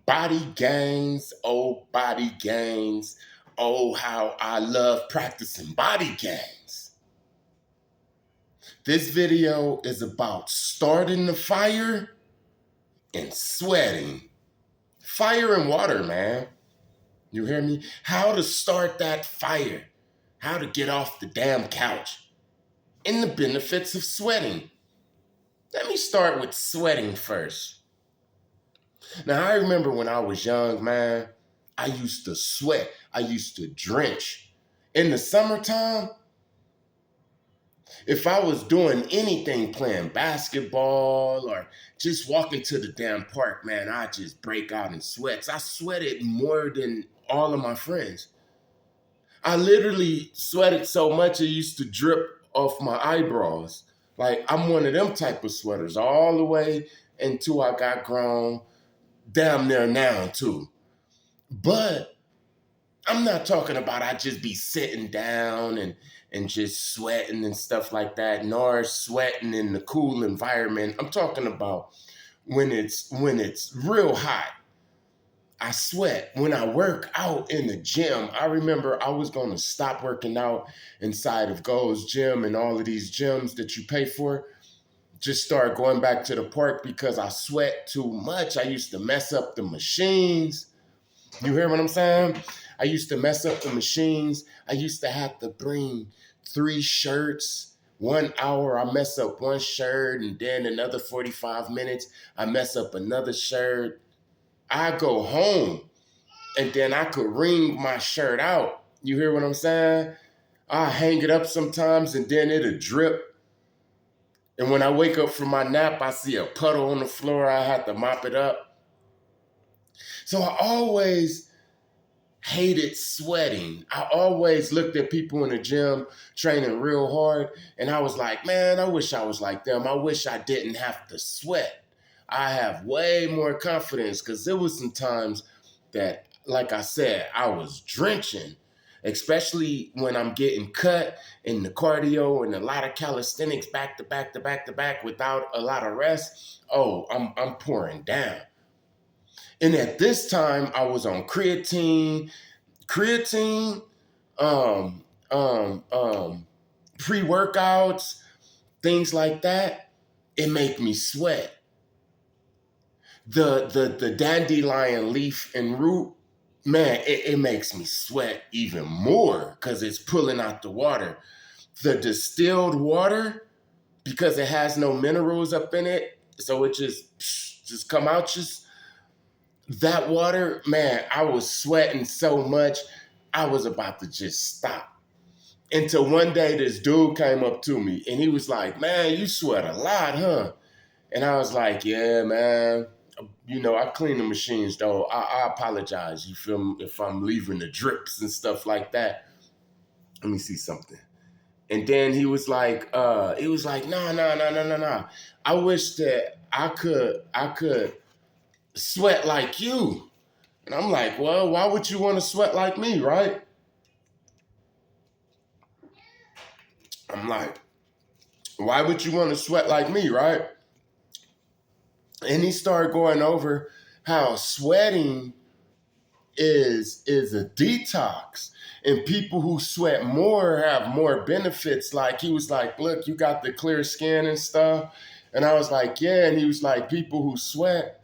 Body gains, oh, body gains. Oh, how I love practicing body gains. This video is about starting the fire and sweating. Fire and water, man. You hear me? How to start that fire. How to get off the damn couch. And the benefits of sweating. Let me start with sweating first. Now, I remember when I was young, man, I used to sweat. I used to drench. In the summertime, if I was doing anything, playing basketball or just walking to the damn park, man, I just break out in sweats. I sweated more than all of my friends. I literally sweated so much it used to drip off my eyebrows. Like, I'm one of them type of sweaters all the way until I got grown, damn near now too. But I'm not talking about I just be sitting down and just sweating and stuff like that, nor sweating in the cool environment. I'm talking about when it's real hot. I sweat. When I work out in the gym, I remember I was going to stop working out inside of Gold's Gym and all of these gyms that you pay for. Just start going back to the park because I sweat too much. I used to mess up the machines. You hear what I'm saying? I used to mess up the machines. I used to have to bring 3 shirts. 1 hour, I mess up one shirt, and then another 45 minutes, I mess up another shirt. I go home, and then I could wring my shirt out. You hear what I'm saying? I hang it up sometimes, and then it'll drip. And when I wake up from my nap, I see a puddle on the floor. I have to mop it up. So I always hated sweating. I always looked at people in the gym training real hard, and I was like, man, I wish I was like them. I wish I didn't have to sweat. I have way more confidence because there was some times that, like I said, I was drenching, especially when I'm getting cut in the cardio and a lot of calisthenics back to back to back to back without a lot of rest. Oh, I'm pouring down. And at this time, I was on creatine, um, um, um, pre-workouts, things like that. It make me sweat. The dandelion leaf and root, man, it makes me sweat even more because it's pulling out the water. The distilled water, because it has no minerals up in it, so it just come out just that water, man, I was sweating so much, I was about to just stop. Until one day, this dude came up to me and he was like, man, you sweat a lot, huh? And I was like, yeah, man. You know, I clean the machines though. I apologize. You feel me? If I'm leaving the drips and stuff like that. Let me see something. And then he was like, no, no, no, no, no, no. I wish that I could sweat like you. And I'm like, well, why would you want to sweat like me, right? I'm like, why would you want to sweat like me, right? And he started going over how sweating is a detox. And people who sweat more have more benefits. Like he was like, look, you got the clear skin and stuff. And I was like, yeah. And he was like, people who sweat,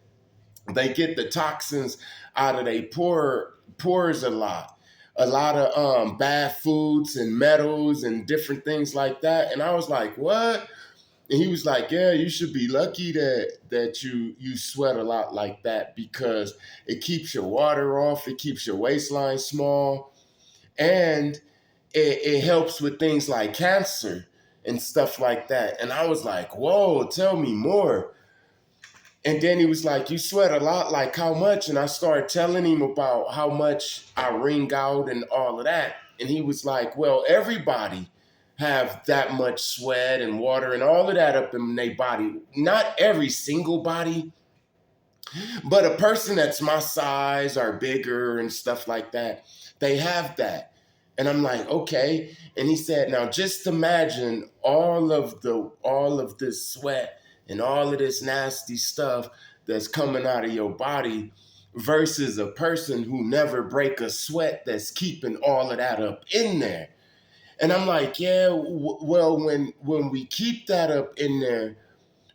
they get the toxins out of their pores a lot. A lot of bad foods and metals and different things like that. And I was like, what? And he was like, yeah, you should be lucky that you sweat a lot like that because it keeps your water off, it keeps your waistline small, and it helps with things like cancer and stuff like that. And I was like, whoa, tell me more. And then he was like, you sweat a lot, like how much? And I started telling him about how much I wring out and all of that. And he was like, well, everybody have that much sweat and water and all of that up in their body. Not every single body, but a person that's my size or bigger and stuff like that, they have that. And I'm like, okay. And he said, now just imagine all of this sweat and all of this nasty stuff that's coming out of your body versus a person who never break a sweat that's keeping all of that up in there. And I'm like, yeah, well, when we keep that up in there,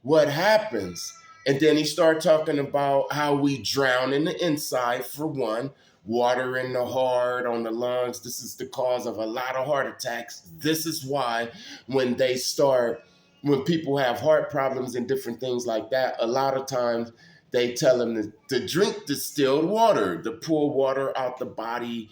what happens? And then he started talking about how we drown in the inside, for one, water in the heart, on the lungs. This is the cause of a lot of heart attacks. This is why when they start, when people have heart problems and different things like that, a lot of times they tell them to drink distilled water, to pull water out the body.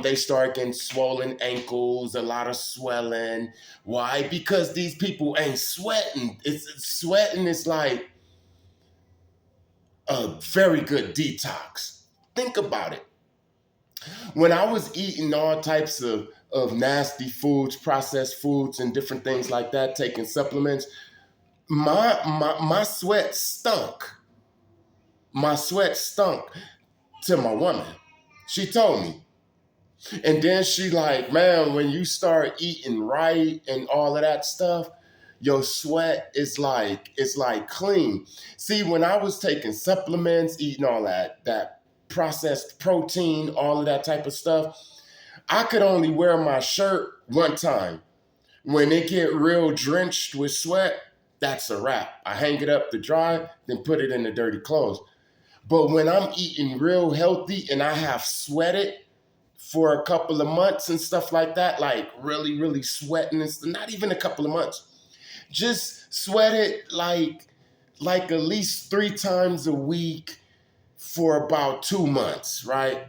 They start getting swollen ankles, a lot of swelling. Why? Because these people ain't sweating. Sweating is like a very good detox. Think about it. When I was eating all types of nasty foods, processed foods, and different things like that, taking supplements, my sweat stunk. My sweat stunk to my woman. She told me. And then she like, man, when you start eating right and all of that stuff, your sweat is like, it's like clean. See, when I was taking supplements, eating all that processed protein, all of that type of stuff, I could only wear my shirt one time. When it get real drenched with sweat, that's a wrap. I hang it up to dry, then put it in the dirty clothes. But when I'm eating real healthy and I have sweated for a couple of months and stuff like that, like really, really sweating, and not even a couple of months, just sweated like at least 3 times a week for about 2 months, right?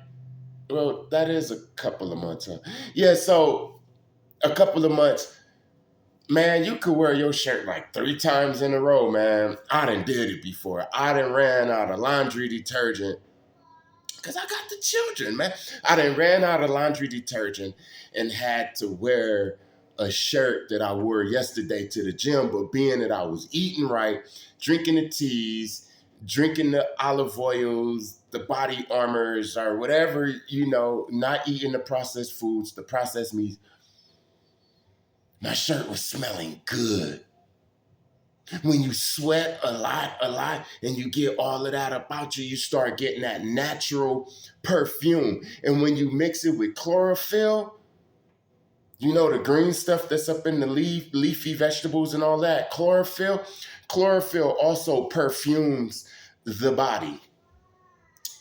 Well, that is a couple of months, huh? Yeah, so a couple of months, man, you could wear your shirt like 3 times in a row, man. I done did it before. I done ran out of laundry detergent because I got the children, man. I done ran out of laundry detergent and had to wear a shirt that I wore yesterday to the gym. But being that I was eating right, drinking the teas, drinking the olive oils, the body armors, or whatever, not eating the processed foods, the processed meats, my shirt was smelling good. When you sweat a lot, and you get all of that about you, you start getting that natural perfume. And when you mix it with chlorophyll, the green stuff that's up in the leafy vegetables and all that, chlorophyll also perfumes the body.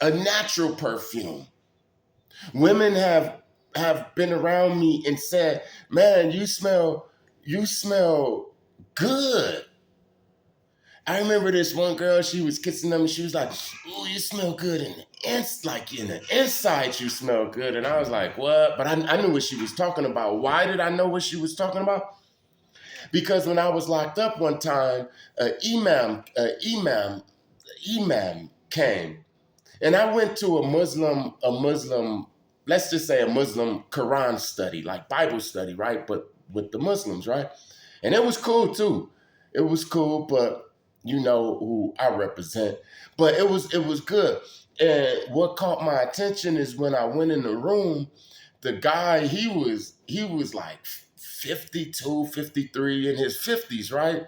A natural perfume. Women have been around me and said, man, you smell good. I remember this one girl, she was kissing them and she was like, "Ooh, you smell good in the inside you smell good." And I was like, what? But I knew what she was talking about. Why did I know what she was talking about? Because when I was locked up one time, an imam came. And I went to a Muslim, let's just say a Muslim Quran study, like Bible study, right? But with the Muslims, right? And it was cool too. It was cool, but you know who I represent. But it was good. And what caught my attention is when I went in the room, the guy, he was like 52, 53, in his 50s, right?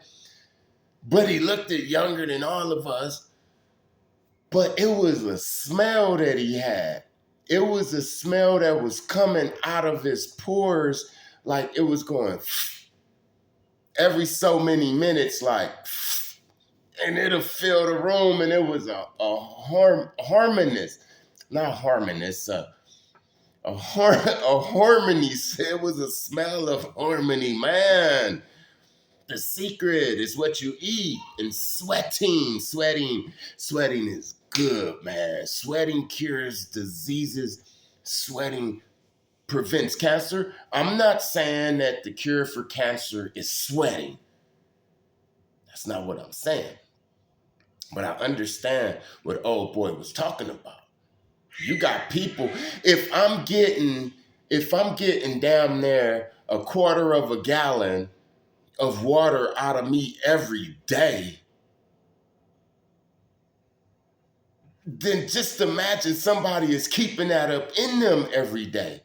But he looked younger than all of us. But it was a smell that he had. It was a smell that was coming out of his pores, like it was going every so many minutes, like, and it'll fill the room, and it was a harmonious, not harmonious, a harmony. It was a smell of harmony, man. The secret is what you eat. And sweating is good, man. Sweating cures diseases. Sweating prevents cancer. I'm not saying that the cure for cancer is sweating. That's not what I'm saying. But I understand what old boy was talking about. You got people, if I'm getting down there a quarter of a gallon of water out of me every day, then just imagine somebody is keeping that up in them every day.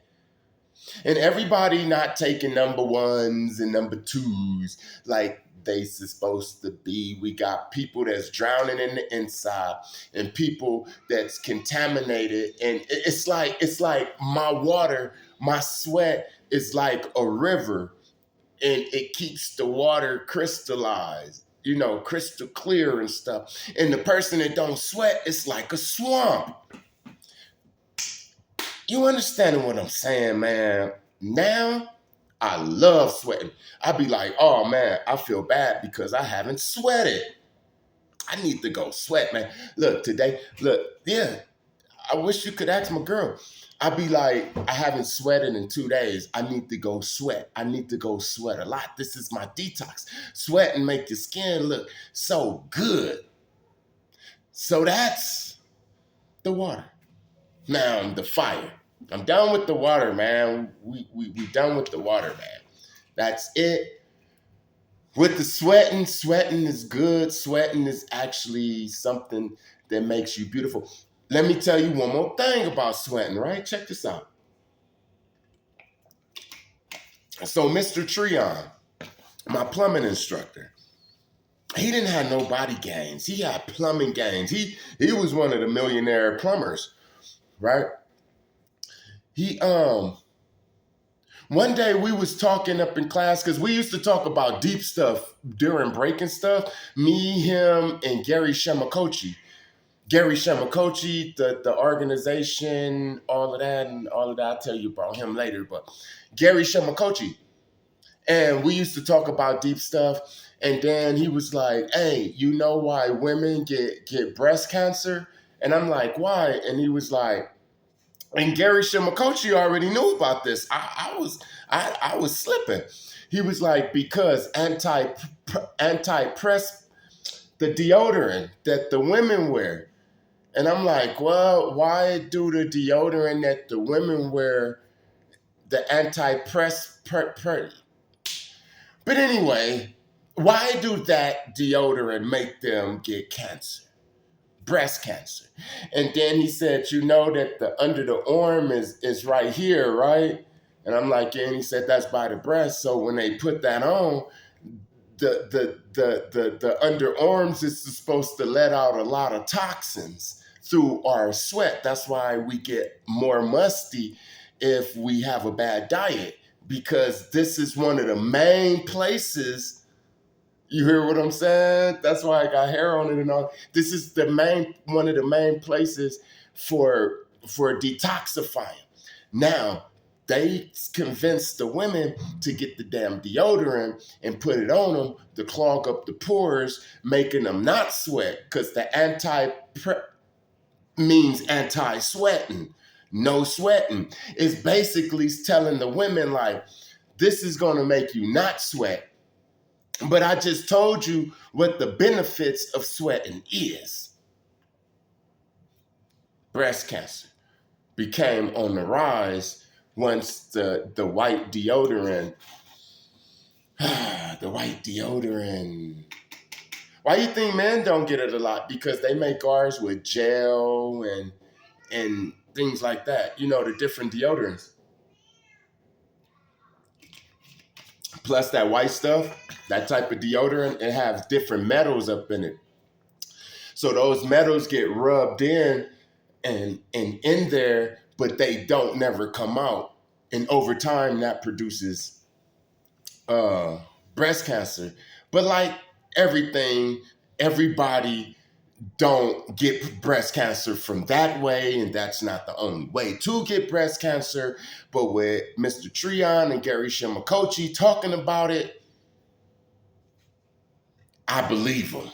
And everybody not taking number ones and number twos. Like they supposed to be. We got people that's drowning in the inside and people that's contaminated. And it's like my water, my sweat is like a river, and it keeps the water crystallized, crystal clear and stuff. And the person that don't sweat, it's like a swamp. You understanding what I'm saying, man? Now, I love sweating. I be like, oh man, I feel bad because I haven't sweated. I need to go sweat, man. Yeah, I wish you could ask my girl. I'd be like, I haven't sweated in 2 days. I need to go sweat. I need to go sweat a lot. This is my detox. Sweat and make your skin look so good. So that's the water. Now the fire. I'm done with the water, man. We done with the water, man. That's it. With the sweating is good. Sweating is actually something that makes you beautiful. Let me tell you one more thing about sweating, right? Check this out. So Mr. Treon, my plumbing instructor, he didn't have no body gains. He had plumbing gains. He was one of the millionaire plumbers, right? He one day we was talking up in class because we used to talk about deep stuff during break and stuff. Me, him, and Gary Shamakochi. Gary Shamakochi, the organization, all of that. I'll tell you about him later. But Gary Shamakochi. And we used to talk about deep stuff. And then he was like, hey, you know why women get breast cancer? And I'm like, why? And he was like, and Gary Shamakochi already knew about this. I was slipping. He was like, because anti-press, the deodorant that the women wear. And I'm like, well, why do the deodorant that the women wear, the anti-press? But anyway, why do that deodorant make them get cancer? Breast cancer. And then he said, you know that the under the arm is right here, right? And I'm like, yeah. And he said, that's by the breast. So when they put that on, the underarms is supposed to let out a lot of toxins through our sweat. That's why we get more musty if we have a bad diet, because this is one of the main places. You hear what I'm saying? That's why I got hair on it and all. This is one of the main places for detoxifying. Now, they convinced the women to get the damn deodorant and put it on them to clog up the pores, making them not sweat, because the means anti-sweating. No sweating. It's basically telling the women, like, this is going to make you not sweat. But I just told you what the benefits of sweating is. Breast cancer became on the rise once the white deodorant, the white deodorant. Why you think men don't get it a lot? Because they make ours with gel and things like that. You know, the different deodorants. Plus that white stuff, that type of deodorant, it has different metals up in it. So those metals get rubbed in and in there, but they don't never come out. And over time, that produces breast cancer. But like everything, everybody don't get breast cancer from that way, and that's not the only way to get breast cancer. But with Mr. Treon and Gary Shamakochi talking about it, I believe them.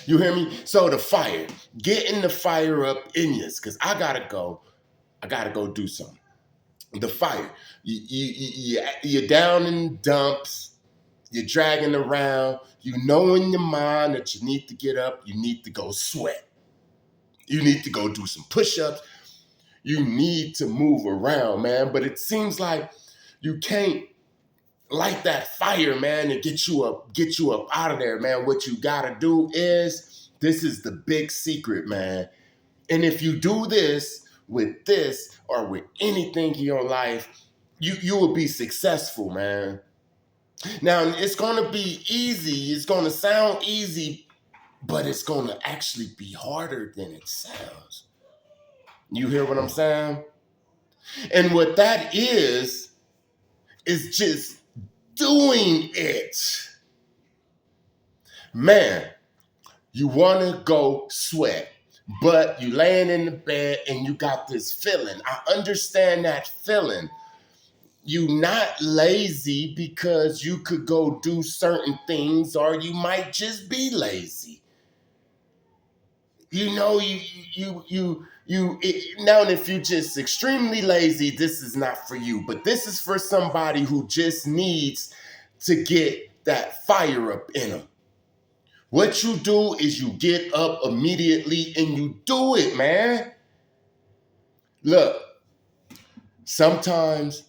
You hear me? So the fire, getting the fire up in you, because I gotta go do something. The fire, you're down in dumps. You're dragging around. You know in your mind that you need to get up. You need to go sweat. You need to go do some push-ups. You need to move around, man. But it seems like you can't light that fire, man, and get you up out of there, man. What you gotta do is, this is the big secret, man. And if you do this with this or with anything in your life, you will be successful, man. Now, it's going to be easy. It's going to sound easy, but it's going to actually be harder than it sounds. You hear what I'm saying? And what that is just doing it. Man, you want to go sweat, but you laying in the bed and you got this feeling. I understand that feeling. You not lazy because you could go do certain things, or you might just be lazy. You know, now, and if you just extremely lazy, this is not for you. But this is for somebody who just needs to get that fire up in them. What you do is you get up immediately and you do it, man. Look, sometimes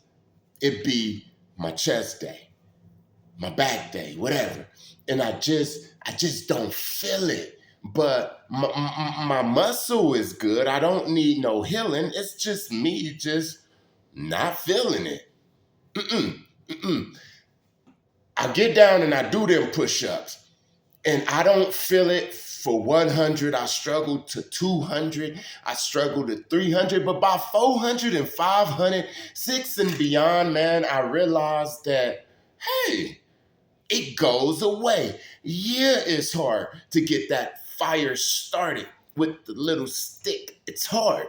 it be my chest day, my back day, whatever, and I just don't feel it. But my muscle is good. I don't need no healing. It's just me just not feeling it. Mm-mm, mm-mm. I get down and I do them push-ups, and I don't feel it for 100. I struggle to 200. I struggle to 300. But by 400 and 500, 6 and beyond, man, I realized that, hey, it goes away. Yeah, it's hard to get that fire started with the little stick. It's hard,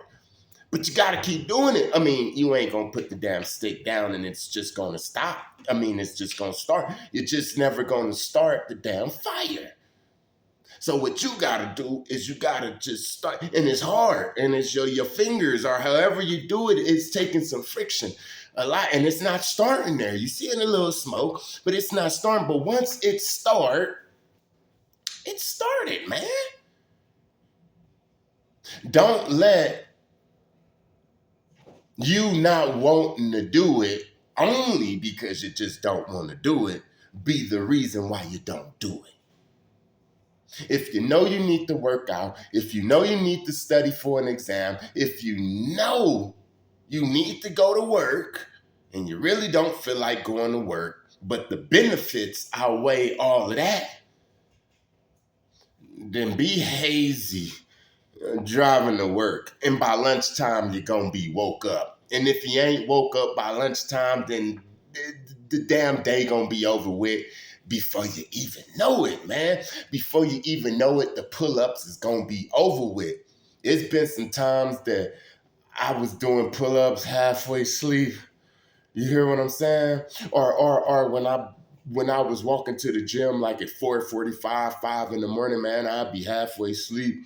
but you got to keep doing it. I mean, you ain't going to put the damn stick down and it's just going to stop. I mean, it's just going to start. You're just never going to start the damn fire. So what you gotta do is you gotta just start, and it's hard, and it's your fingers or however you do it, it's taking some friction a lot, and it's not starting there. You see a little smoke, but it's not starting. But once it started, man. Don't let you not wanting to do it only because you just don't want to do it be the reason why you don't do it. If you know you need to work out, if you know you need to study for an exam, if you know you need to go to work and you really don't feel like going to work, but the benefits outweigh all of that, then be hazy driving to work. And by lunchtime, you're going to be woke up. And if you ain't woke up by lunchtime, then the damn day going to be over with before you even know it, man. Before you even know it, the pull-ups is going to be over with. It's been some times that I was doing pull-ups halfway asleep. You hear what I'm saying? Or when I was walking to the gym like at 4:45, 5 in the morning, man, I'd be halfway asleep.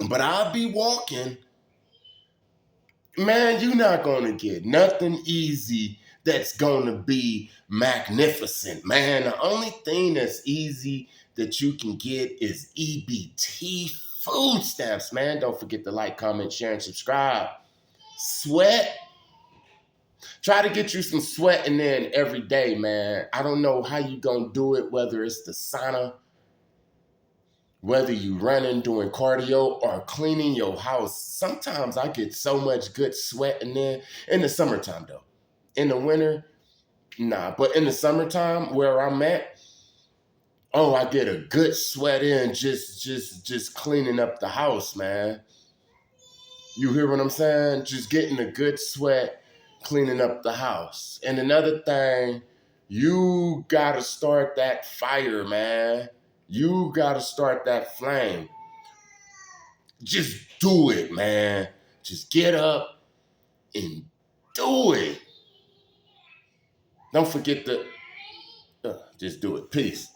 But I'll be walking. Man, you're not going to get nothing easy that's going to be magnificent, man. The only thing that's easy that you can get is EBT food stamps, man. Don't forget to like, comment, share, and subscribe. Sweat. Try to get you some sweating in every day, man. I don't know how you going to do it, whether it's the sauna, whether you running, doing cardio, or cleaning your house. Sometimes I get so much good sweat in the summertime though. In the winter, nah. But in the summertime where I'm at, oh, I get a good sweat in just cleaning up the house, man. You hear what I'm saying? Just getting a good sweat, cleaning up the house. And another thing, you gotta start that fire, man. You gotta start that flame. Just do it, man. Just get up and do it. Don't forget to just do it. Peace.